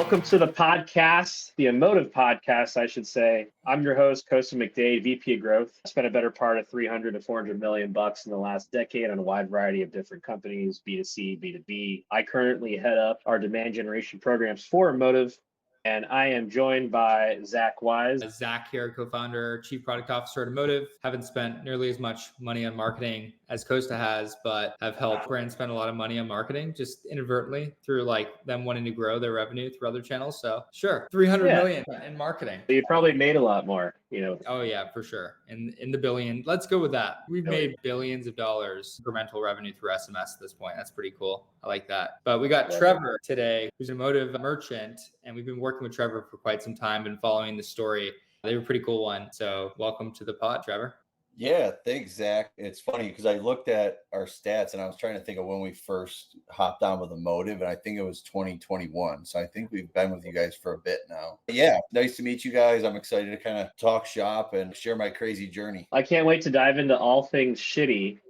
Welcome to the podcast, the Emotive podcast, I should say. I'm your host, Kostas McDade, VP of Growth. I spent a better part of 300 to 400 million bucks in the last decade on a wide variety of different companies, B2C, B2B. I currently head up our demand generation programs for Emotive, and I am joined by Zach Wise. Zach here, co-founder, chief product officer at Emotive. Haven't spent nearly as much money on marketing as Costa has, but have helped brands spend a lot of money on marketing just inadvertently through like them wanting to grow their revenue through other channels. So sure, 300 million in marketing. You probably made a lot more, you know. Oh yeah, for sure. In the billion, let's go with that. We've made billions of dollars incremental revenue through SMS at this point. That's pretty cool. I like that. But we got Trevor today, who's an Emotive merchant, and we've been working with Trevor for quite some time and following the story. They were a pretty cool one. So welcome to the pod, Trevor. Yeah, thanks, Zach. It's funny because I looked at our stats and I was trying to think of when we first hopped on with Emotive, and I think it was 2021. So I think we've been with you guys for a bit now. Yeah, nice to meet you guys. I'm excited to kind of talk shop and share my crazy journey. I can't wait to dive into all things SHITI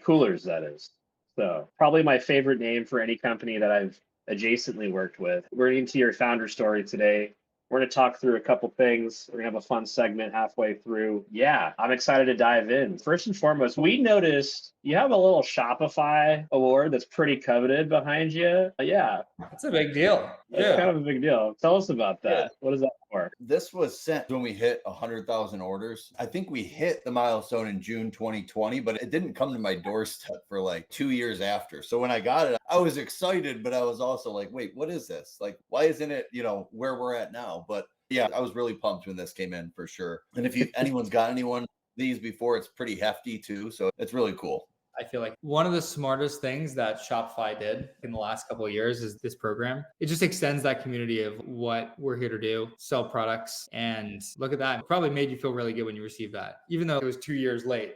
Coolers, that is. So probably my favorite name for any company that I've adjacently worked with. We're into your founder story today. We're going to talk through a couple things. We're going to have a fun segment halfway through. Yeah, I'm excited to dive in. First and foremost, we noticed you have a little Shopify award that's pretty coveted behind you. Yeah. That's a big deal. It's kind of a big deal. Tell us about that. Yeah. What is that for? This was sent when we hit 100,000 orders. I think we hit the milestone in June 2020, but it didn't come to my doorstep for like 2 years after. So when I got it, I was excited, but I was also like, wait, what is this? Like, why isn't it, where we're at now? But yeah, I was really pumped when this came in for sure. And if anyone's got anyone these before, it's pretty hefty too. So it's really cool. I feel like one of the smartest things that Shopify did in the last couple of years is this program. It just extends that community of what we're here to do, sell products. And look at that. It probably made you feel really good when you received that. Even though it was 2 years late,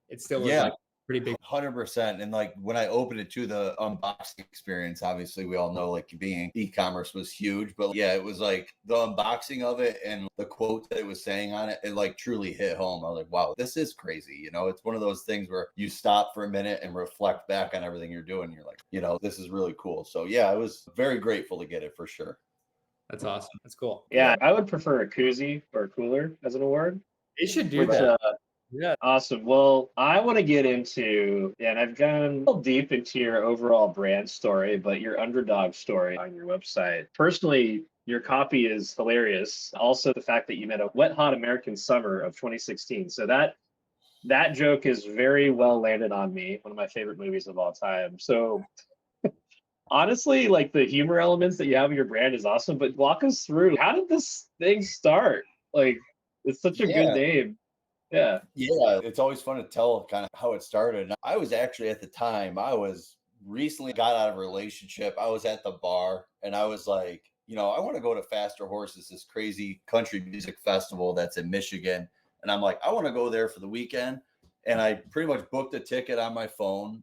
it still was like pretty big. 100%. And like when I opened it to the unboxing experience, obviously we all know like being e-commerce was huge, but yeah, it was like the unboxing of it and the quote that it was saying on it, it like truly hit home. I was like, wow, this is crazy. It's one of those things where you stop for a minute and reflect back on everything you're doing. You're like, this is really cool. So yeah, I was very grateful to get it for sure. That's awesome. That's cool. Yeah, I would prefer a koozie or a cooler as an award. They should do that. Yeah. Awesome. Well, I want to get into, and I've gone a little deep into your overall brand story, but your underdog story on your website. Personally, your copy is hilarious. Also, the fact that you met a wet, hot American summer of 2016. So that joke is very well landed on me. One of my favorite movies of all time. So honestly, like the humor elements that you have in your brand is awesome, but walk us through, how did this thing start? Like, it's such a good name. Yeah, it's always fun to tell kind of how it started. I was actually at the time, I was recently got out of a relationship. I was at the bar and I was like, I want to go to Faster Horses, this crazy country music festival that's in Michigan. And I'm like, I want to go there for the weekend. And I pretty much booked a ticket on my phone.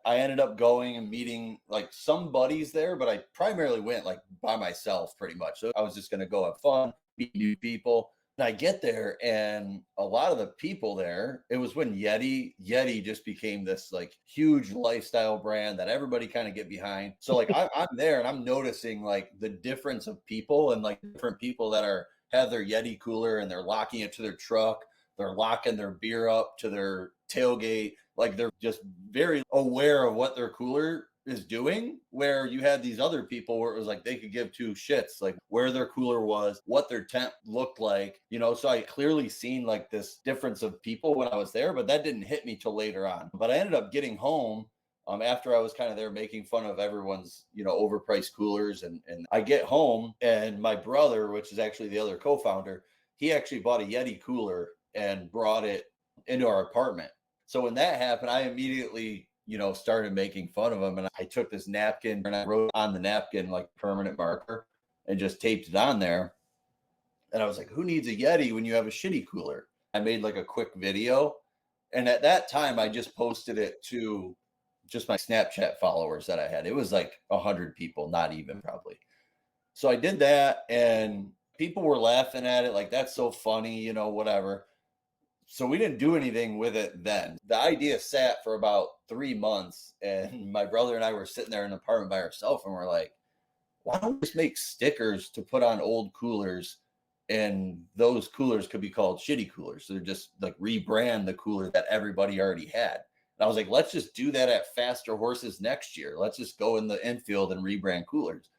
I ended up going and meeting like some buddies there, but I primarily went like by myself pretty much. So I was just going to go have fun, meet new people. And I get there and a lot of the people there, it was when Yeti just became this like huge lifestyle brand that everybody kind of get behind. So like I'm there and I'm noticing like the difference of people and like different people that have their Yeti cooler and they're locking it to their truck. They're locking their beer up to their tailgate. Like they're just very aware of what their cooler is doing, where you had these other people where it was like they could give two shits like where their cooler was, what their tent looked like, so I clearly seen like this difference of people when I was there, but that didn't hit me till later on. But I ended up getting home after I was kind of there making fun of everyone's overpriced coolers, and I get home and my brother, which is actually the other co-founder, he actually bought a Yeti cooler and brought it into our apartment. So when that happened, I immediately started making fun of him. And I took this napkin and I wrote on the napkin like permanent marker and just taped it on there. And I was like, who needs a Yeti when you have a SHITI cooler? I made like a quick video. And at that time, I just posted it to just my Snapchat followers that I had. It was like 100 people, not even probably. So I did that and people were laughing at it. Like, that's so funny, whatever. So we didn't do anything with it then. The idea sat for about 3 months and my brother and I were sitting there in an apartment by ourselves and we're like, why don't we just make stickers to put on old coolers? And those coolers could be called Shitty Coolers. So they're just like rebrand the cooler that everybody already had. And I was like, let's just do that at Faster Horses next year. Let's just go in the infield and rebrand coolers.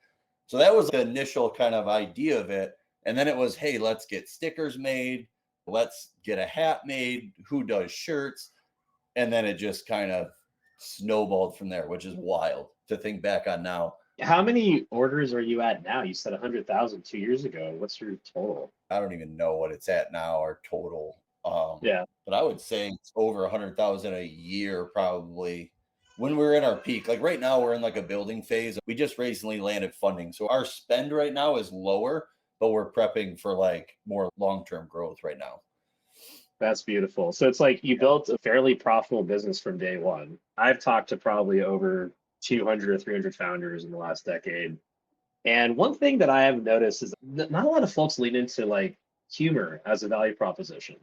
So that was the initial kind of idea of it. And then it was, hey, let's get stickers made. Let's get a hat made. Who does shirts? And then it just kind of snowballed from there, which is wild to think back on now. How many orders are you at now? You said 100,000 2 years ago. What's your total? I don't even know what it's at now, our total. Yeah. But I would say it's over 100,000 a year, probably. When we're in our peak, like right now, we're in like a building phase. We just recently landed funding. So our spend right now is lower, but we're prepping for like more long-term growth right now. That's beautiful. So it's like you built a fairly profitable business from day one. I've talked to probably over 200 or 300 founders in the last decade. And one thing that I have noticed is that not a lot of folks lean into like humor as a value proposition.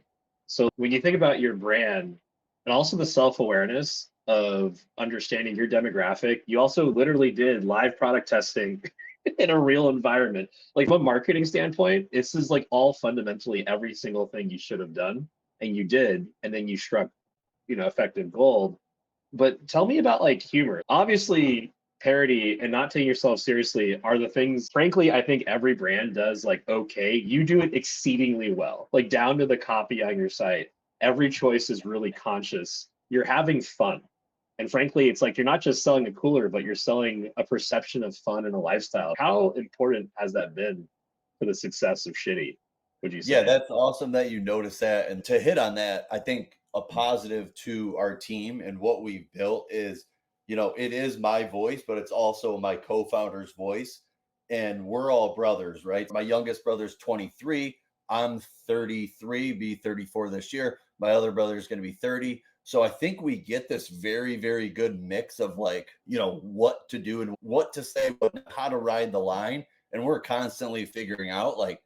So when you think about your brand and also the self-awareness of understanding your demographic, you also literally did live product testing in a real environment. Like from a marketing standpoint, this is like all fundamentally every single thing you should have done and you did, and then you struck, effective gold. But tell me about like humor. Obviously, parody and not taking yourself seriously are the things, frankly, I think every brand does like okay. You do it exceedingly well, like down to the copy on your site. Every choice is really conscious. You're having fun. And frankly, it's like you're not just selling a cooler, but you're selling a perception of fun and a lifestyle. How important has that been for the success of Shitty, would you say? Yeah, that's awesome that you noticed that. And to hit on that, I think a positive to our team and what we've built is, it is my voice, but it's also my co-founder's voice. And we're all brothers, right? My youngest brother's 23. I'm 33, be 34 this year. My other brother is going to be 30. So I think we get this very, very good mix of like, what to do and what to say, but how to ride the line. And we're constantly figuring out like,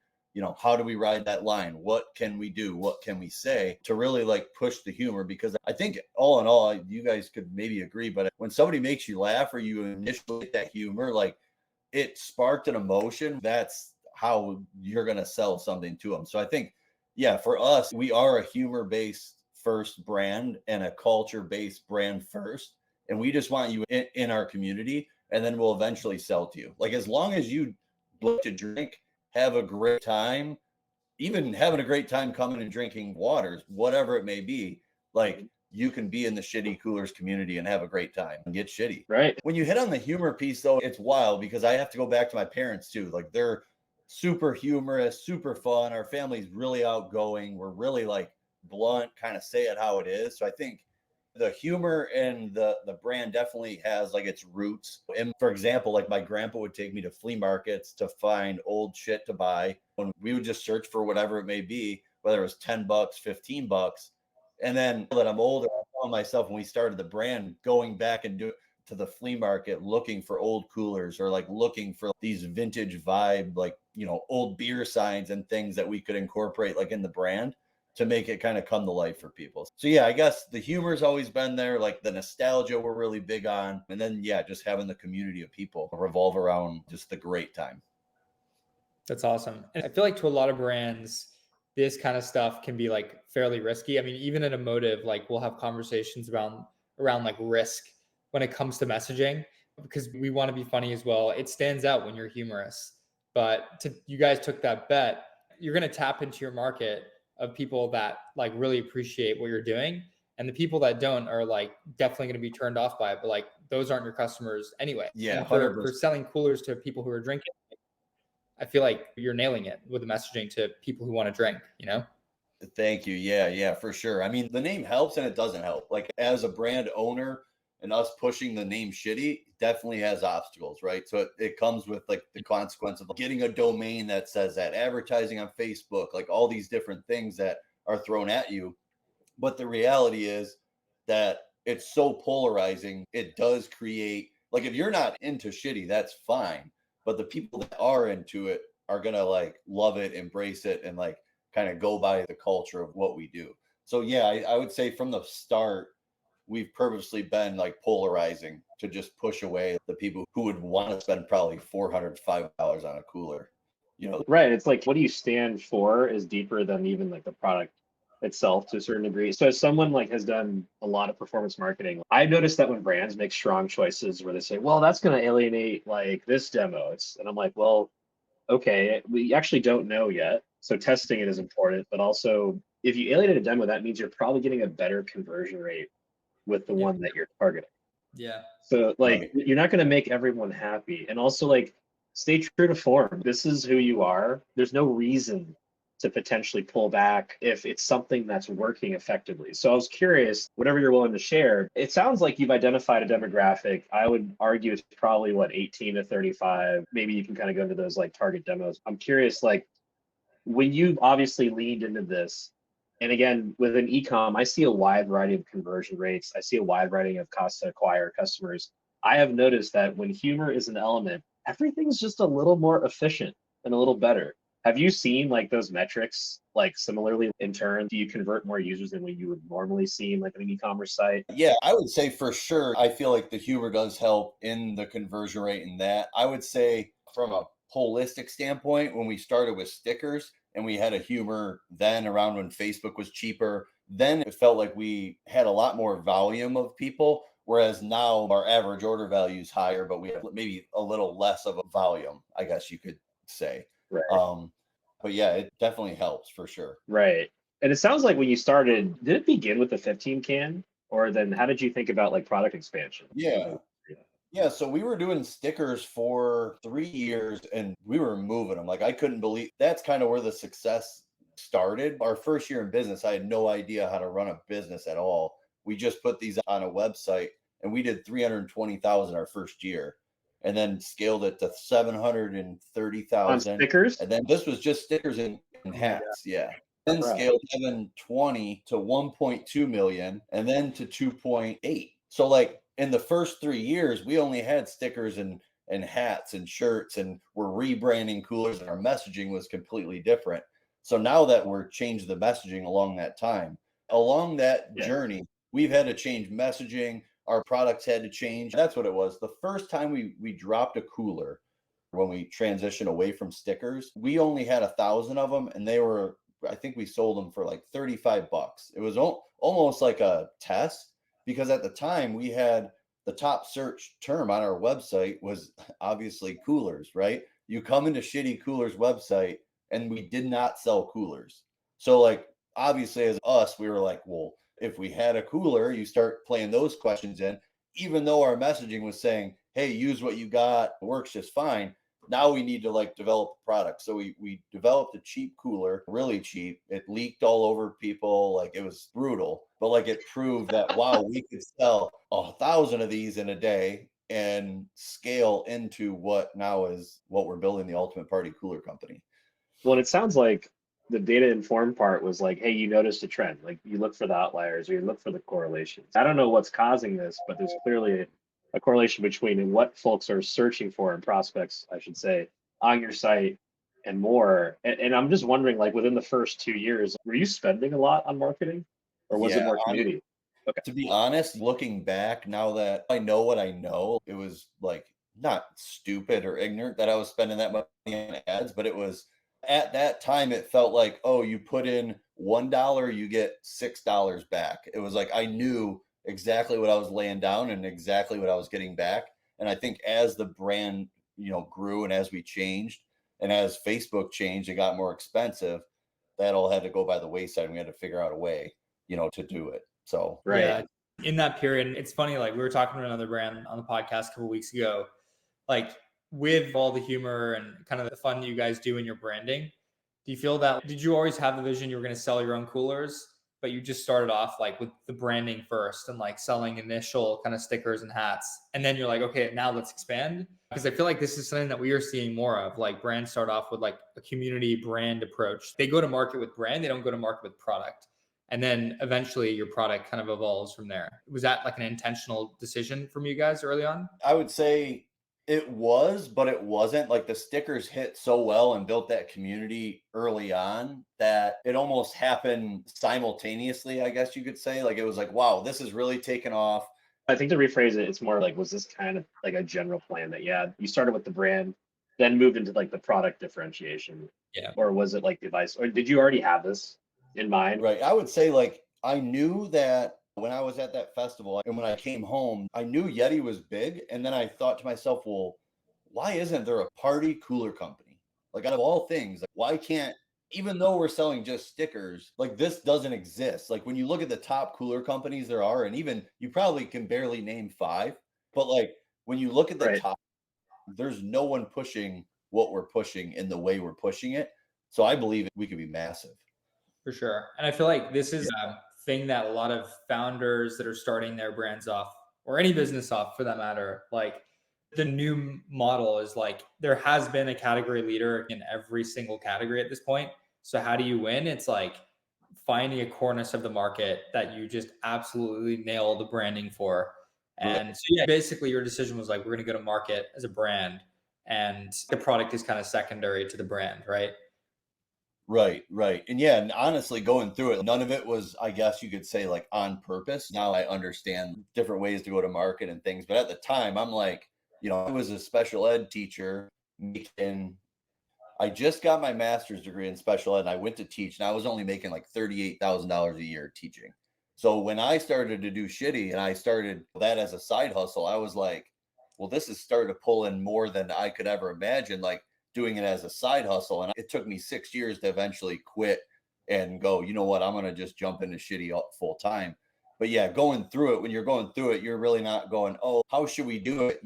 how do we ride that line? What can we do? What can we say to really like push the humor? Because I think all in all, you guys could maybe agree, but when somebody makes you laugh or you initiate that humor, like it sparked an emotion, that's how you're going to sell something to them. So I think, yeah, for us, we are a humor-based first brand and a culture-based brand first. And we just want you in our community, and then we'll eventually sell to you. Like as long as you like to drink, have a great time, even having a great time coming and drinking waters, whatever it may be, like you can be in the Shitty Coolers community and have a great time and get shitty. Right. When you hit on the humor piece, though, it's wild because I have to go back to my parents too. Like they're super humorous, super fun. Our family's really outgoing. We're really like blunt, kind of say it how it is. So I think the humor and the brand definitely has like its roots. And for example, like my grandpa would take me to flea markets to find old shit to buy. When we would just search for whatever it may be, whether it was $10, $15. And then that I'm older, I found myself when we started the brand going back and do to the flea market looking for old coolers or like looking for these vintage vibe, like, old beer signs and things that we could incorporate like in the brand to make it kind of come to life for people. So yeah, I guess the humor's always been there, like the nostalgia we're really big on. And then, yeah, just having the community of people revolve around just the great time. That's awesome. And I feel like to a lot of brands, this kind of stuff can be like fairly risky. I mean, even in Emotive, like we'll have conversations around like risk when it comes to messaging because we want to be funny as well. It stands out when you're humorous. But you guys took that bet. You're going to tap into your market of people that like really appreciate what you're doing. And the people that don't are like definitely going to be turned off by it. But like those aren't your customers anyway. Yeah. And for selling coolers to people who are drinking, I feel like you're nailing it with the messaging to people who want to drink, Thank you. Yeah, for sure. I mean, the name helps and it doesn't help. Like as a brand owner and us pushing the name Shitty definitely has obstacles, right? So it comes with like the consequence of getting a domain that says that, advertising on Facebook, like all these different things that are thrown at you. But the reality is that it's so polarizing. It does create, like if you're not into Shitty, that's fine. But the people that are into it are going to like love it, embrace it, and like kind of go by the culture of what we do. So yeah, I would say from the start, we've purposely been like polarizing to just push away the people who would want to spend probably $400, $500 on a cooler. Right. It's like what do you stand for is deeper than even like the product itself to a certain degree. So as someone like has done a lot of performance marketing, I noticed that when brands make strong choices where they say, well, that's going to alienate like this demo. And I'm like, well, okay, we actually don't know yet. So testing it is important, but also if you alienate a demo, that means you're probably getting a better conversion rate with the one that you're targeting. Yeah. So like Right. you're not going to make everyone happy. And also like stay true to form. This is who you are. There's no reason to potentially pull back if it's something that's working effectively. So I was curious, whatever you're willing to share, it sounds like you've identified a demographic. I would argue it's probably what 18 to 35. Maybe you can kind of go into those like target demos. I'm curious, like when you've obviously leaned into this, and again, within ecom, I see a wide variety of conversion rates. I see a wide variety of cost to acquire customers. I have noticed that when humor is an element, everything's just a little more efficient and a little better. Have you seen like those metrics like similarly in turn? Do you convert more users than what you would normally see in like an e-commerce site? Yeah, I would say for sure. I feel like the humor does help in the conversion rate in that. I would say from a holistic standpoint, when we started with stickers and we had a humor then around when Facebook was cheaper, then it felt like we had a lot more volume of people. Whereas now our average order value is higher, but we have maybe a little less of a volume, I guess you could say. Right. Um, but yeah, it definitely helps for sure. Right. And it sounds like when you started, did it begin with the 15 can? Or then how did you think about like product expansion? Yeah. Yeah, so we were doing stickers for 3 years and we were moving them. Like I couldn't believe that's kind of where the success started. Our first year in business, I had no idea how to run a business at all. We just put these on a website and we did 320,000 our first year and then scaled it to On 730,000. stickers? And then this was just stickers and Oh my God. hats. Yeah. Then Right. scaled 720 to 1.2 million and then to 2.8. So like in the first 3 years, we only had stickers and hats and shirts, and we're rebranding coolers, and our messaging was completely different. So now that we're changed the messaging along that Yeah. journey, we've had to change messaging. Our products had to change. That's what it was. The first time we dropped a cooler when we transitioned away from stickers, we only had 1,000 of them, and they were I think we sold them for like $35. It was almost like a test because at the time we had the top search term on our website was obviously coolers, right? You come into SHITI Coolers website and we did not sell coolers. So like obviously as us, we were like, well, if we had a cooler, you start playing those questions in, even though our messaging was saying, hey, use what you got, it works just fine. Now we need to like develop a product. So we developed a cheap cooler, really cheap. It leaked all over people, like it was brutal. But like it proved that wow, we could sell 1,000 of these in a day and scale into what now is what we're building, the ultimate party cooler company. Well, it sounds like the data informed part was like, hey, you noticed a trend. Like you look for the outliers or you look for the correlations. I don't know what's causing this, but there's clearly a correlation between what folks are searching for and prospects, I should say, on your site and more. And I'm just wondering, like within the first 2 years, were you spending a lot on marketing or was it Yeah, more community? Okay. to be honest, looking back now that I know what I know, it was like not stupid or ignorant that I was spending that money on ads, but it was at that time it felt like, oh, you put in $1, you get $6 back. It was like I knew exactly what I was laying down and exactly what I was getting back. And I think as the brand, grew and as we changed and as Facebook changed, it got more expensive. That all had to go by the wayside. And we had to figure out a way, to do it. So Right. Yeah. In that period, it's funny, like we were talking to another brand on the podcast a couple weeks ago, like with all the humor and kind of the fun you guys do in your branding, do you feel that, did you always have the vision you were going to sell your own coolers, but you just started off like with the branding first and like selling initial kind of stickers and hats. And then you're like, okay, now let's expand. Because I feel like this is something that we are seeing more of. Like brands start off with like a community brand approach. They go to market with brand, they don't go to market with product. And then eventually your product kind of evolves from there. Was that like an intentional decision from you guys early on? I would say It was, but it wasn't. Like the stickers hit so well and built that community early on that it almost happened simultaneously, I guess you could say. Like it was like, wow, this is really taken off. I think to rephrase it, it's more like, was this kind of like a general plan that, yeah, you started with the brand, then moved into like the product differentiation? Yeah. Or was it like device, or did you already have this in mind? Right. I would say like I knew that when I was at that festival and when I came home, I knew Yeti was big. And then I thought to myself, well, why isn't there a party cooler company? Like out of all things, like, why can't, even though we're selling just stickers, like this doesn't exist. Like when you look at the top cooler companies there are, and even you probably can barely name five, but like when you look at the Right. top, there's no one pushing what we're pushing in the way we're pushing it. So I believe we could be massive. For sure. And I feel like this is a thing that a lot of founders that are starting their brands off, or any business off for that matter, like the new model is like there has been a category leader in every single category at this point. So how do you win? It's like finding a cornice of the market that you just absolutely nail the branding for. Right. And so yeah, basically your decision was like, we're going to go to market as a brand and the product is kind of secondary to the brand, right? Right, right. And yeah, and honestly, going through it, none of it was, I guess you could say, like on purpose. Now I understand different ways to go to market and things. But at the time, I'm like, I was a special ed teacher making, I just got my master's degree in special ed and I went to teach and I was only making like $38,000 a year teaching. So when I started to do Shitty and I started that as a side hustle, I was like, well, this is starting to pull in more than I could ever imagine. Like, doing it as a side hustle. And it took me 6 years to eventually quit and go, you know what, I'm going to just jump into Shitty full time. But yeah, going through it, when you're going through it, you're really not going, oh, how should we do it?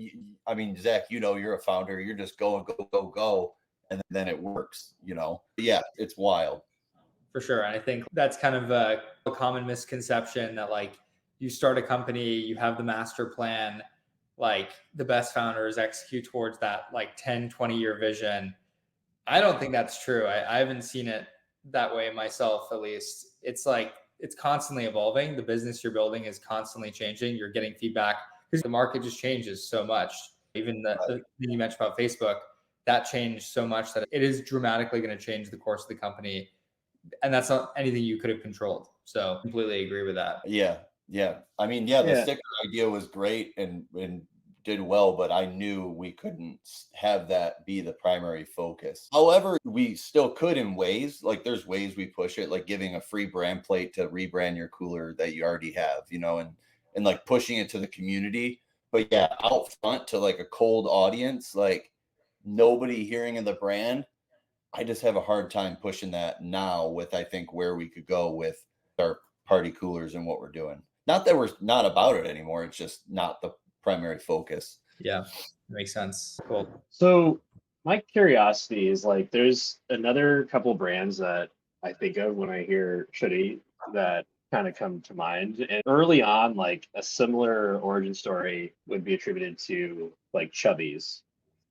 I mean, Zach, you're a founder. You're just going, go, go, go. And then it works. But yeah, it's wild. For sure. And I think that's kind of a common misconception that like you start a company, you have the master plan, like the best founders execute towards that like 10, 20-year vision. I don't think that's true. I haven't seen it that way myself, at least. It's like it's constantly evolving. The business you're building is constantly changing. You're getting feedback because the market just changes so much. Even the thing you mentioned about Facebook, that changed so much that it is dramatically going to change the course of the company. And that's not anything you could have controlled. So completely agree with that. Yeah. Yeah. I mean, yeah, the Yeah. sticker idea was great and did well, but I knew we couldn't have that be the primary focus. However, we still could in ways, like there's ways we push it, like giving a free brand plate to rebrand your cooler that you already have, and like pushing it to the community. But yeah, out front to like a cold audience, like nobody hearing of the brand, I just have a hard time pushing that now with I think where we could go with our party coolers and what we're doing. Not that we're not about it anymore. It's just not the primary focus. Yeah, makes sense. Cool. So my curiosity is like, there's another couple brands that I think of when I hear Shitty that kind of come to mind. And early on, like a similar origin story would be attributed to like Chubby's.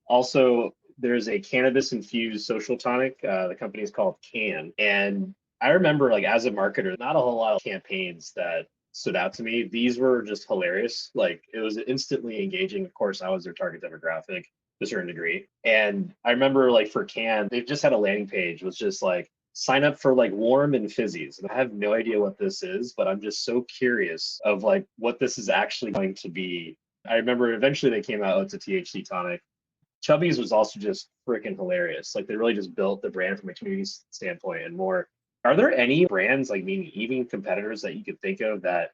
Also, there's a cannabis infused social tonic. The company is called Can. And I remember, like, as a marketer, not a whole lot of campaigns that stood out to me. These were just hilarious. Like, it was instantly engaging. Of course, I was their target demographic to a certain degree. And I remember, like, for Can, they've just had a landing page, was just like, sign up for like warm and fizzies. And I have no idea what this is, but I'm just so curious of like what this is actually going to be. I remember eventually they came out, oh, it's a THC tonic. Chubby's was also just freaking hilarious. Like they really just built the brand from a community standpoint and more. Are there any brands, like meaning even competitors, that you could think of that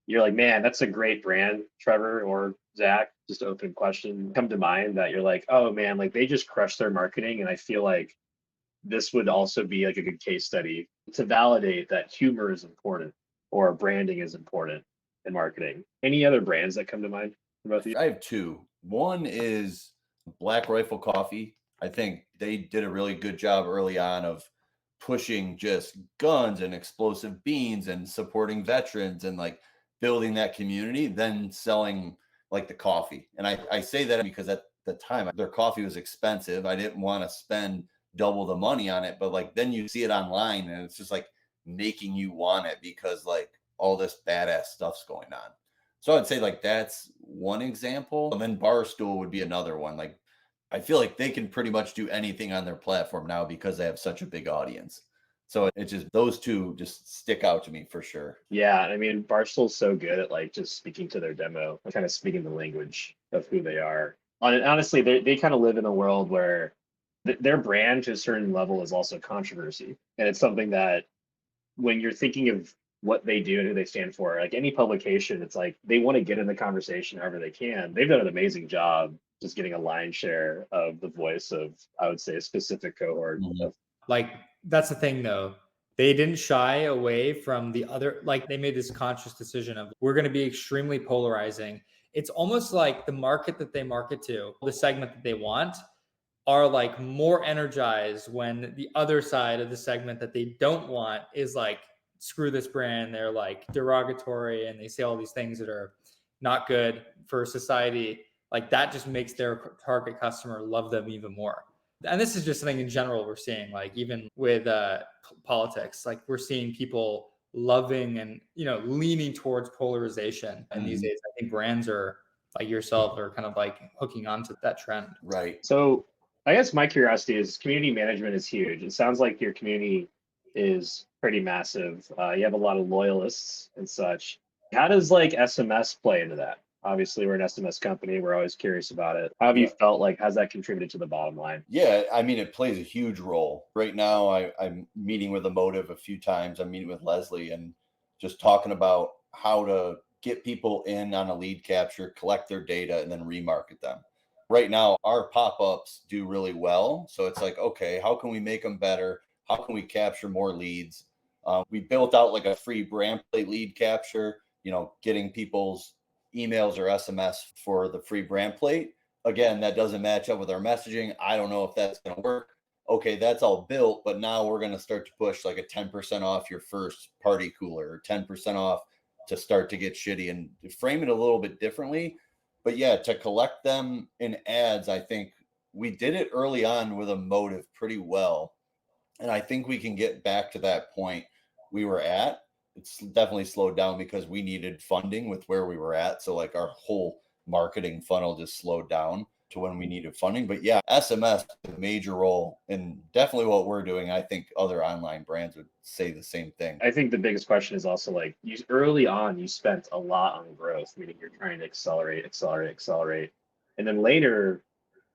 you're like, man, that's a great brand, Trevor or Zach? Just open question come to mind that you're like, oh man, like they just crushed their marketing, and I feel like this would also be like a good case study to validate that humor is important or branding is important in marketing. Any other brands that come to mind for both of you? I have two. One is Black Rifle Coffee. I think they did a really good job early on of pushing just guns and explosive beans and supporting veterans and like building that community, then selling like the coffee. And I say that because at the time their coffee was expensive. I didn't want to spend double the money on it, but like then you see it online and it's just like making you want it because like all this badass stuff's going on. So I'd say like that's one example. And then Barstool would be another one. Like I feel like they can pretty much do anything on their platform now because they have such a big audience. So it just those two just stick out to me for sure. Yeah, I mean, Barstool's so good at like just speaking to their demo, kind of speaking the language of who they are. Honestly, they kind of live in a world where their brand to a certain level is also controversy. And it's something that when you're thinking of what they do and who they stand for, like any publication, it's like they want to get in the conversation however they can. They've done an amazing job just getting a line share of the voice of, I would say, a specific cohort of. Like, that's the thing though. They didn't shy away from the other, like they made this conscious decision of we're going to be extremely polarizing. It's almost like the market that they market to, the segment that they want, are like more energized when the other side of the segment that they don't want is like, screw this brand. They're like derogatory and they say all these things that are not good for society. Like that just makes their target customer love them even more. And this is just something in general we're seeing, like even with politics, like we're seeing people loving and, you know, leaning towards polarization. And these days, I think brands are like yourself are kind of like hooking onto that trend. Right. So I guess my curiosity is community management is huge. It sounds like your community is pretty massive. You have a lot of loyalists and such. How does like SMS play into that? Obviously, we're an SMS company. We're always curious about it. How have you felt like, has that contributed to the bottom line? Yeah, I mean, it plays a huge role. Right now, I'm meeting with Emotive a few times. I'm meeting with Leslie and just talking about how to get people in on a lead capture, collect their data, and then remarket them. Right now, our pop-ups do really well. So it's like, okay, how can we make them better? How can we capture more leads? We built out like a free brand plate lead capture, getting people's emails or SMS for the free brand plate. Again, that doesn't match up with our messaging. I don't know if that's going to work. Okay, that's all built, but now we're going to start to push like a 10% off your first party cooler or 10% off to start to get shitty and frame it a little bit differently. But yeah, to collect them in ads, I think we did it early on with Emotive pretty well. And I think we can get back to that point we were at. It's definitely slowed down because we needed funding with where we were at. So like our whole marketing funnel just slowed down to when we needed funding. But yeah, SMS a major role in definitely what we're doing. I think other online brands would say the same thing. I think the biggest question is also like you early on you spent a lot on growth, meaning you're trying to accelerate. And then later,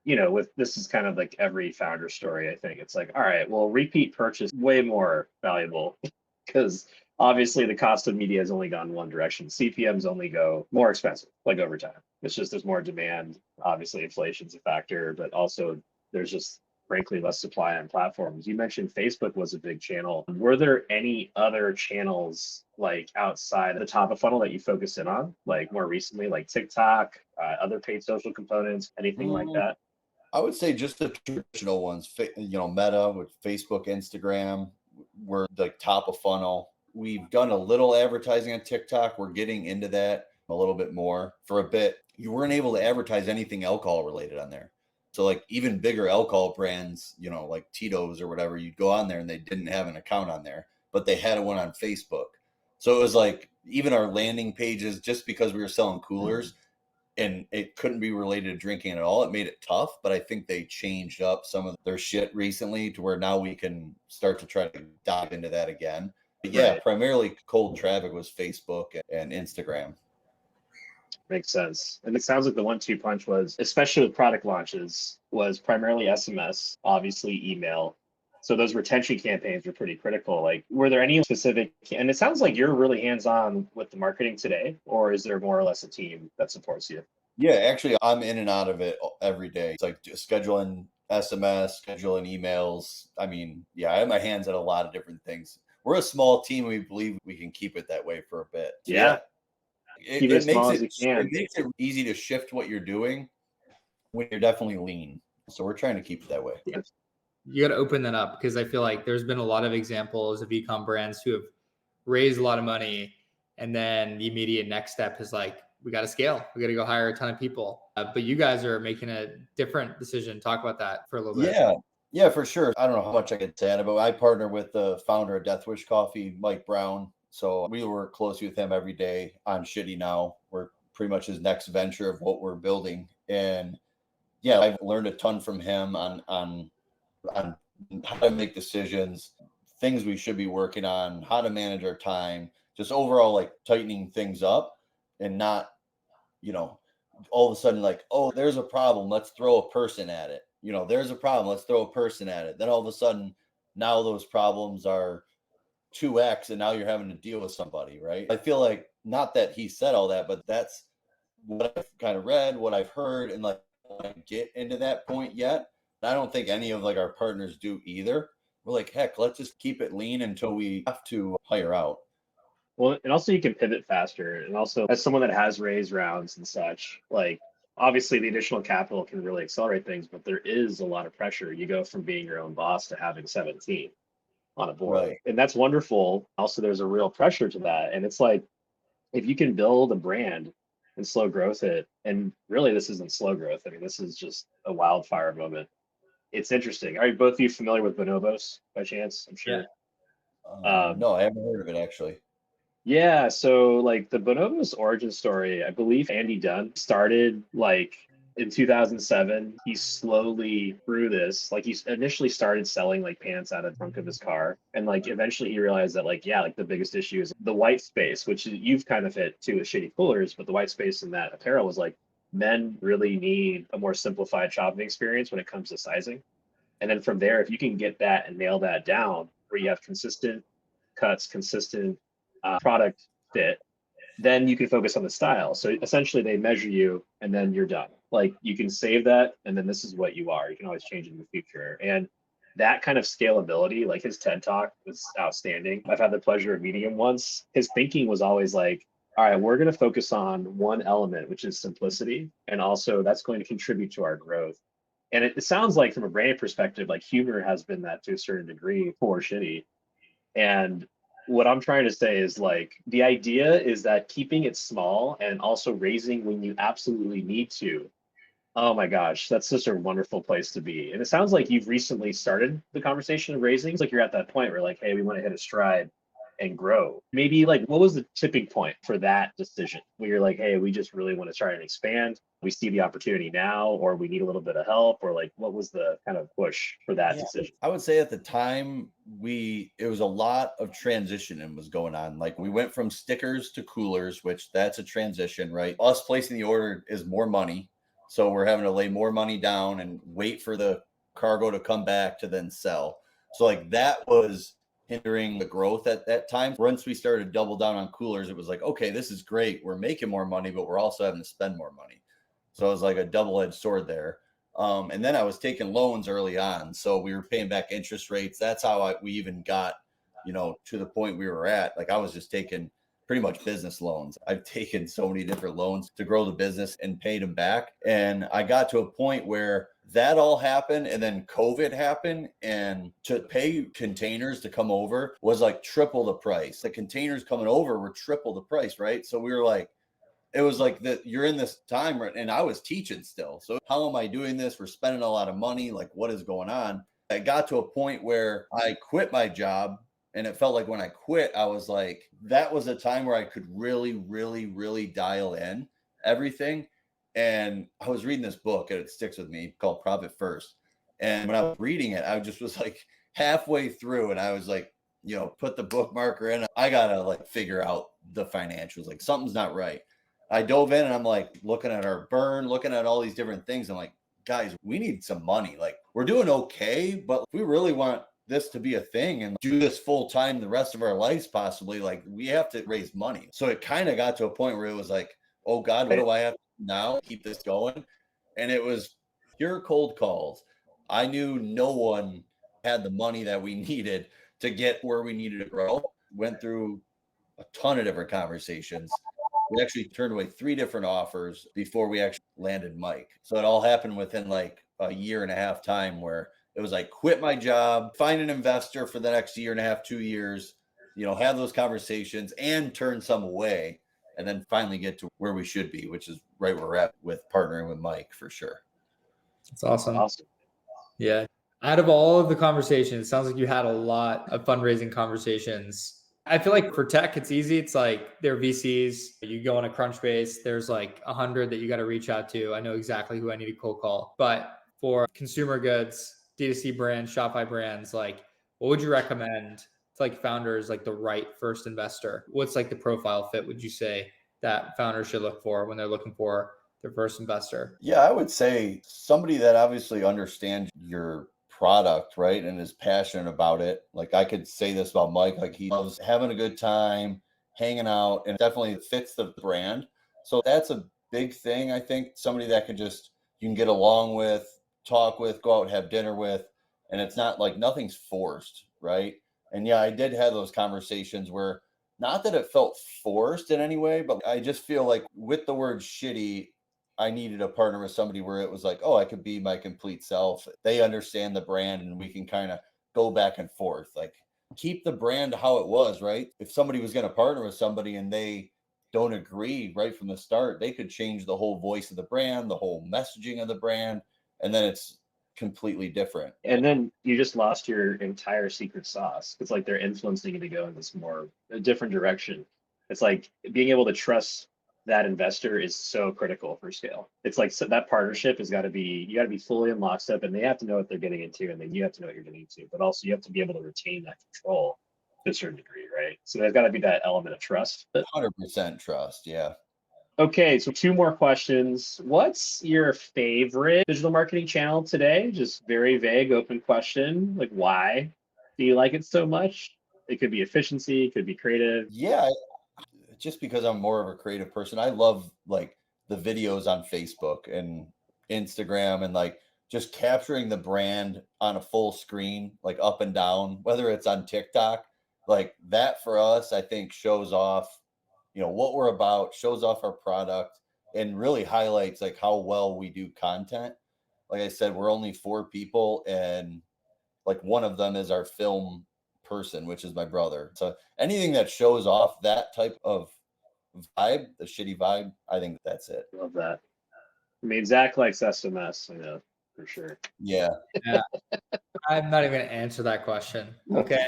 with this is kind of like every founder story, I think. It's like, all right, well, repeat purchase way more valuable because obviously the cost of media has only gone one direction. CPMs only go more expensive, like over time. It's just there's more demand. Obviously, inflation's a factor, but also there's just frankly less supply on platforms. You mentioned Facebook was a big channel. Were there any other channels like outside the top of funnel that you focus in on, like more recently, like TikTok, other paid social components, anything like that? I would say just the traditional ones, Meta with Facebook, Instagram were the top of funnel. We've done a little advertising on TikTok. We're getting into that a little bit more. For a bit, you weren't able to advertise anything alcohol related on there. So like even bigger alcohol brands, like Tito's or whatever, you'd go on there and they didn't have an account on there, but they had one on Facebook. So it was like even our landing pages, just because we were selling coolers and it couldn't be related to drinking at all, it made it tough. But I think they changed up some of their shit recently to where now we can start to try to dive into that again. But yeah, Right. primarily cold traffic was Facebook and Instagram. Makes sense. And it sounds like the 1-2 punch was, especially with product launches, was primarily SMS, obviously email. So those retention campaigns were pretty critical. Like, were there any specific, and it sounds like you're really hands-on with the marketing today, or is there more or less a team that supports you? Yeah, actually, I'm in and out of it every day. It's like just scheduling SMS, scheduling emails. I mean, yeah, I have my hands at a lot of different things. We're a small team. We believe we can keep it that way for a bit. So, Yeah. Keep it as small as you it can. makes it easy to shift what you're doing when you're definitely lean. So we're trying to keep it that way. Yes. You got to open that up because I feel like there's been a lot of examples of ecom brands who have raised a lot of money and then the immediate next step is like, we got to scale. We got to go hire a ton of people. But you guys are making a different decision. Talk about that for a little bit. Yeah, for sure. I don't know how much I could say it, but I partner with the founder of Death Wish Coffee, Mike Brown. So we work closely with him every day on Shitty now. We're pretty much his next venture of what we're building. And yeah, I've learned a ton from him on how to make decisions, things we should be working on, how to manage our time, just overall like tightening things up and not, you know, all of a sudden like, oh, there's a problem, let's throw a person at it. You know, there's a problem, let's throw a person at it. Then all of a sudden now those problems are 2x and now you're having to deal with somebody, right? I feel like not that he said all that, but that's what I've kind of read, what I've heard, and like I get into that point yet. I don't think any of like our partners do either. We're like, heck, let's just keep it lean until we have to hire out. Well, and also you can pivot faster. And also, as someone that has raised rounds and such, like obviously the additional capital can really accelerate things, but there is a lot of pressure. You go from being your own boss to having 17 on a board. Right. And that's wonderful. Also, there's a real pressure to that. And it's like, if you can build a brand and slow growth it, and really this isn't slow growth. I mean, this is just a wildfire moment. It's interesting. Are you both of you familiar with Bonobos by chance? I'm sure. No, I haven't heard of it actually. Yeah, so like the Bonobos origin story, I believe Andy Dunn started like in 2007. He slowly grew this. Like he initially started selling like pants out of the trunk of his car. And like eventually he realized that like, yeah, like the biggest issue is the white space, which you've kind of hit too with SHITI Coolers, but the white space in that apparel was like men really need a more simplified shopping experience when it comes to sizing. And then from there, if you can get that and nail that down where you have consistent cuts, consistent product fit, then you can focus on the style. So essentially they measure you and then you're done. Like you can save that and then this is what you are. You can always change it in the future. And that kind of scalability, like his TED talk was outstanding. I've had the pleasure of meeting him once. His thinking was always like, all right, we're going to focus on one element, which is simplicity. And also that's going to contribute to our growth. And it sounds like from a brand perspective, like humor has been that to a certain degree for SHITI. And what I'm trying to say is like the idea is that keeping it small and also raising when you absolutely need to. Oh my gosh, that's such a wonderful place to be. And it sounds like you've recently started the conversation of raising. It's like you're at that point where like, hey, we want to hit a stride and grow. Maybe like what was the tipping point for that decision where you're like, hey, we just really want to try and expand. We see the opportunity now, or we need a little bit of help, or like what was the kind of push for that decision? I would say at the time it was a lot of transition and was going on. Like we went from stickers to coolers, which that's a transition, right? Us placing the order is more money. So we're having to lay more money down and wait for the cargo to come back to then sell. So like that was hindering the growth at that time. Once we started to double down on coolers, it was like, okay, this is great. We're making more money, but we're also having to spend more money. So it was like a double-edged sword there. And then I was taking loans early on. So we were paying back interest rates. That's how we even got, to the point we were at. Like I was just taking pretty much business loans. I've taken so many different loans to grow the business and paid them back. And I got to a point where that all happened and then COVID happened, and to pay containers to come over was like triple the price. The containers coming over were triple the price, right? So we were like, it was like that you're in this time, and I was teaching still. So how am I doing this? We're spending a lot of money. Like what is going on? I got to a point where I quit my job. And it felt like when I quit, I was like, that was a time where I could really, really, really dial in everything. And I was reading this book, and it sticks with me, called Profit First. And when I was reading it, I just was like halfway through, and I was like, put the bookmarker in. I got to like figure out the financials. Like something's not right. I dove in and I'm like looking at our burn, looking at all these different things. I'm like, guys, we need some money. Like we're doing okay, but if we really want this to be a thing and do this full time the rest of our lives, possibly, like we have to raise money. So it kind of got to a point where it was like, oh God, what do I have to do now? Keep this going. And it was pure cold calls. I knew no one had the money that we needed to get where we needed to grow. Went through a ton of different conversations. We actually turned away 3 different offers before we actually landed Mike. So it all happened within like a year and a half time, where it was like quit my job, find an investor for the next year and a half, 2 years, have those conversations and turn some away, and then finally get to where we should be, which is right where we're at with partnering with Mike for sure. That's awesome. Yeah. Out of all of the conversations, it sounds like you had a lot of fundraising conversations. I feel like for tech, it's easy. It's like there are VCs. You go on a Crunchbase, there's like 100 that you got to reach out to. I know exactly who I need to cold call. But for consumer goods, D2C brands, Shopify brands, like what would you recommend to like founders, like the right first investor? What's like the profile fit, would you say, that founders should look for when they're looking for their first investor? Yeah, I would say somebody that obviously understands your product, right? And is passionate about it. Like I could say this about Mike, like he loves having a good time, hanging out, and definitely fits the brand. So that's a big thing. I think somebody that can just, you can get along with, talk with, go out, have dinner with, and it's not like nothing's forced, right? And yeah, I did have those conversations where not that it felt forced in any way, but I just feel like with the word shitty, I needed a partner with somebody where it was like, oh, I could be my complete self. They understand the brand and we can kind of go back and forth. Like keep the brand how it was, right? If somebody was going to partner with somebody and they don't agree right from the start, they could change the whole voice of the brand, the whole messaging of the brand, and then it's completely different. And then you just lost your entire secret sauce. It's like they're influencing you to go in this more a different direction. It's like being able to trust that investor is so critical for scale. It's like so that partnership has got to be, you got to be fully in lockstep, and they have to know what they're getting into, and then you have to know what you're getting into. But also you have to be able to retain that control to a certain degree, right? So there's got to be that element of trust. 100% trust. Yeah. Okay, so two more questions. What's your favorite digital marketing channel today? Just very vague, open question. Like, why do you like it so much? It could be efficiency, it could be creative. Yeah. Just because I'm more of a creative person, I love like the videos on Facebook and Instagram and like just capturing the brand on a full screen, like up and down, whether it's on TikTok, like that for us, I think shows off, what we're about, shows off our product and really highlights like how well we do content. Like I said, we're only 4 people and like one of them is our film person, which is my brother. So anything that shows off that type of vibe, the shitty vibe, I think that's it. Love that. I mean, Zach likes SMS, I know for sure. Yeah. Yeah. I'm not even going to answer that question. Okay.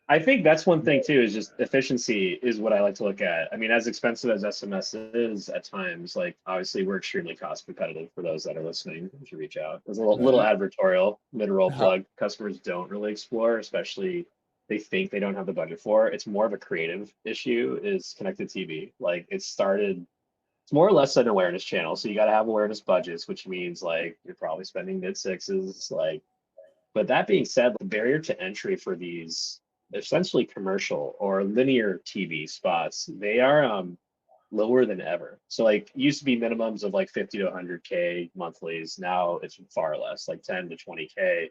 I think that's one thing too, is just efficiency is what I like to look at. I mean, as expensive as SMS is at times, like obviously we're extremely cost competitive for those that are listening to reach out. There's a little advertorial, mid-roll plug customers don't really explore, especially they think they don't have the budget for. It's more of a creative issue is connected TV. Like it's more or less an awareness channel. So you got to have awareness budgets, which means like you're probably spending mid sixes, like, but that being said, the barrier to entry for these essentially commercial or linear TV spots, they are lower than ever. So like used to be minimums of like 50 to 100K monthlies. Now it's far less, like 10 to 20K.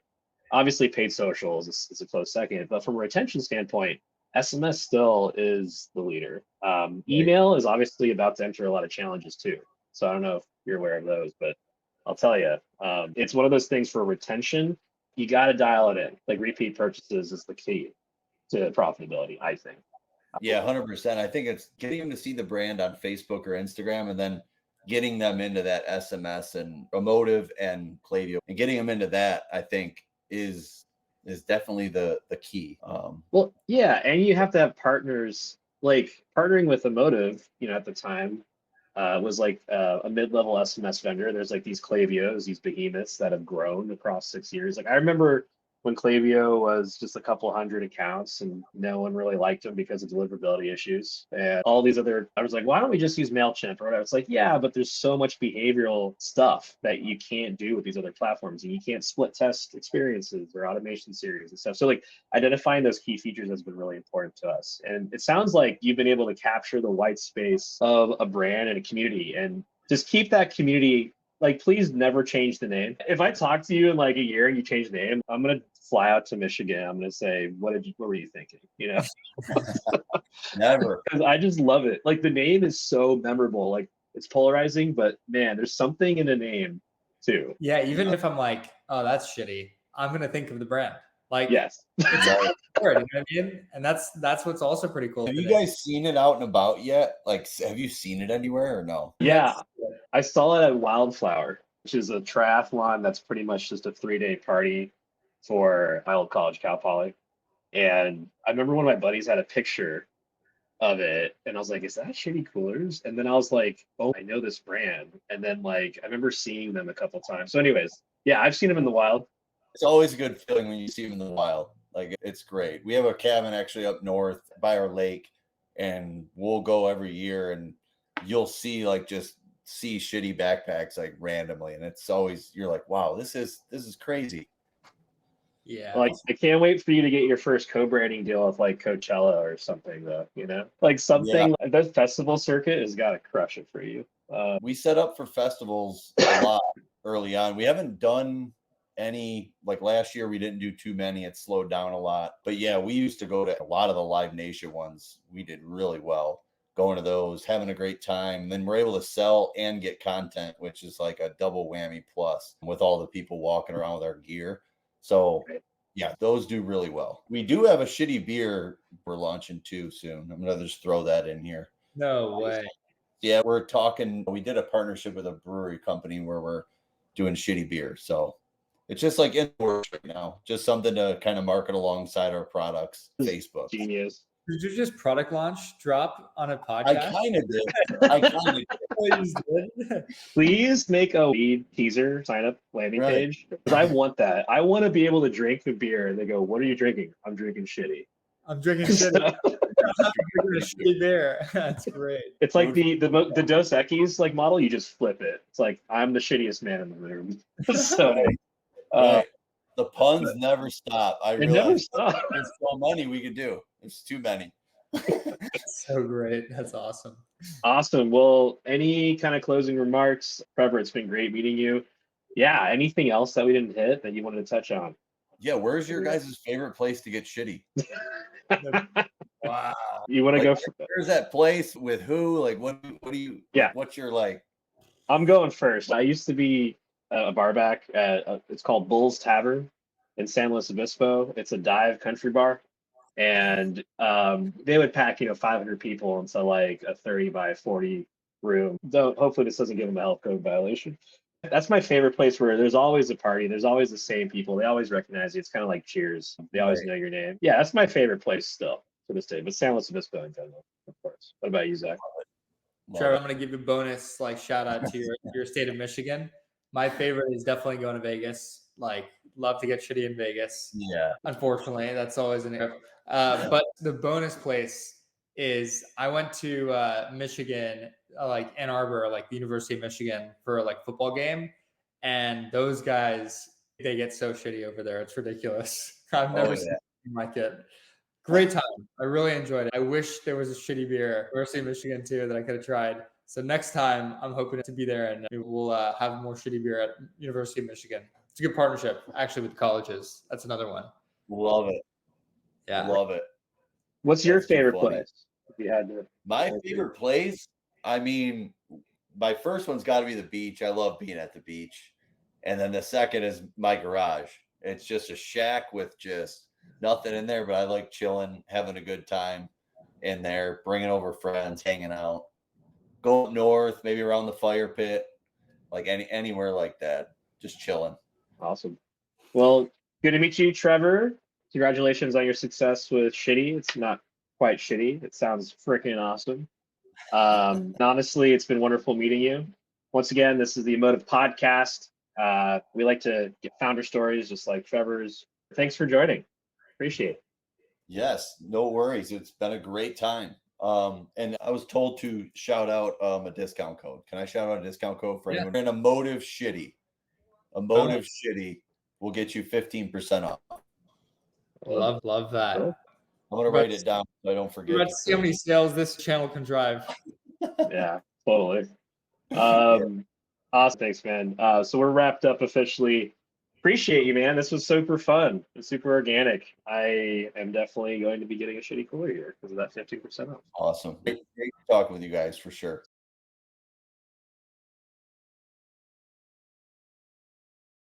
Obviously paid socials is a close second, but from a retention standpoint, SMS still is the leader. Email is obviously about to enter a lot of challenges too. So I don't know if you're aware of those, but I'll tell you, it's one of those things for retention. You got to dial it in. Like repeat purchases is the key to profitability, I think. Yeah, 100%. I think it's getting them to see the brand on Facebook or Instagram and then getting them into that SMS and Emotive and Klaviyo and getting them into that, I think is definitely the key. Well, yeah, and you have to have partners. Like partnering with Emotive, at the time, was like a mid-level SMS vendor. There's like these Klaviyos, these behemoths that have grown across 6 years. Like I remember when Klaviyo was just a couple hundred accounts and no one really liked them because of deliverability issues. And all these other, I was like, why don't we just use MailChimp or whatever? It's like, yeah, but there's so much behavioral stuff that you can't do with these other platforms. And you can't split test experiences or automation series and stuff. So like identifying those key features has been really important to us. And it sounds like you've been able to capture the white space of a brand and a community and just keep that community. Like, please never change the name. If I talk to you in like a year and you change the name, I'm gonna fly out to Michigan. I'm gonna say, what were you thinking? Never. Because I just love it. Like the name is so memorable. Like it's polarizing, but man, there's something in a name too. Yeah, even if I'm like, oh, that's shitty, I'm gonna think of the brand. Like, yes, it's a word, you know what I mean? And that's what's also pretty cool. Have you guys seen it out and about yet? Like, have you seen it anywhere or no? Yeah, I saw it at Wildflower, which is a triathlon that's pretty much just a 3-day party for my old college, Cal Poly. And I remember one of my buddies had a picture of it, and I was like, is that SHITI Coolers? And then I was like, oh, I know this brand. And then like I remember seeing them a couple times. So anyways, yeah, I've seen them in the wild. It's always a good feeling when you see them in the wild. Like, it's great. We have a cabin actually up north by our lake, and we'll go every year, and you'll see SHITI backpacks like randomly, and it's always, you're like, wow, this is crazy. Yeah. Like I can't wait for you to get your first co-branding deal with like Coachella or something though, you know? Like something that festival circuit has got to crush it for you. We set up for festivals a lot early on. We haven't done any, like last year we didn't do too many. It slowed down a lot. But yeah, we used to go to a lot of the Live Nation ones. We did really well going to those, having a great time. Then we're able to sell and get content, which is like a double whammy plus with all the people walking around with our gear. So yeah, those do really well. We do have a SHITI beer we're launching too soon. I'm going to just throw that in here. No way. Yeah, we're talking. We did a partnership with a brewery company where we're doing SHITI beer. So it's just like in the works right now. Just something to kind of market alongside our products. Facebook. Genius. Did you just product launch drop on a podcast? I kind of did. Please make a lead teaser sign up landing page, because I want that. I want to be able to drink the beer and they go, what are you drinking? I'm drinking SHITI. I'm drinking SHITI. SHITI beer. That's great. It's like the Dos Equis like model. You just flip it. It's like, I'm the shittiest man in the room. So right. The puns never stop. I realize never stop. There's so many we could do. There's too many. So great. That's awesome. Awesome. Well, any kind of closing remarks? Trevor, it's been great meeting you. Yeah, anything else that we didn't hit that you wanted to touch on? Yeah, where's your guys' favorite place to get SHITI? Wow. You want to go? Where's that place with who? Like, what do you? Yeah. What's your like? I'm going first. I used to be a barback at it's called Bull's Tavern in San Luis Obispo. It's a dive country bar, and they would pack 500 people into like a 30 by 40 room. Though hopefully this doesn't give them a health code violation. That's my favorite place, where there's always a party. There's always the same people. They always recognize you. It's kind of like Cheers. They always know your name. Yeah, that's my favorite place still to this day. But San Luis Obispo in general, of course. What about you, Zach? Trevor, I'm going to give you a bonus shout out to your state of Michigan. My favorite is definitely going to Vegas. Like, love to get SHITI in Vegas. Yeah. Unfortunately, that's always an if. But the bonus place is I went to Michigan, like Ann Arbor, like the University of Michigan, for like football game, and those guys, they get so shitty over there. It's ridiculous. I've never seen anything like it. Great time. I really enjoyed it. I wish there was a SHITI beer, University of Michigan too, that I could have tried. So next time, I'm hoping to be there, and we'll have more SHITI beer at University of Michigan. It's a good partnership, actually, with colleges. That's another one. Love it. Yeah, love it. What's your favorite place? If you had to. My favorite place, I mean, my first one's got to be the beach. I love being at the beach, and then the second is my garage. It's just a shack with just nothing in there, but I like chilling, having a good time in there, bringing over friends, hanging out. Go up north, maybe around the fire pit, like anywhere like that. Just chilling. Awesome. Well, good to meet you, Trevor. Congratulations on your success with SHITI. It's not quite shitty. It sounds freaking awesome. Honestly, it's been wonderful meeting you. Once again, this is the Emotive podcast. We like to get founder stories just like Trevor's. Thanks for joining. Appreciate it. Yes, no worries. It's been a great time. And I was told to shout out a discount code. Can I shout out a discount code for anyone? An Emotive SHITI. Emotive SHITI will get you 15% off. Love that. Cool. I'm gonna write it down so I don't forget. Let's see how many sales this channel can drive. Yeah, totally. Awesome. Thanks, man. So we're wrapped up officially. Appreciate you, man. This was super fun and super organic. I am definitely going to be getting a SHITI cooler here because of that 15% off. Awesome. Great talking with you guys for sure.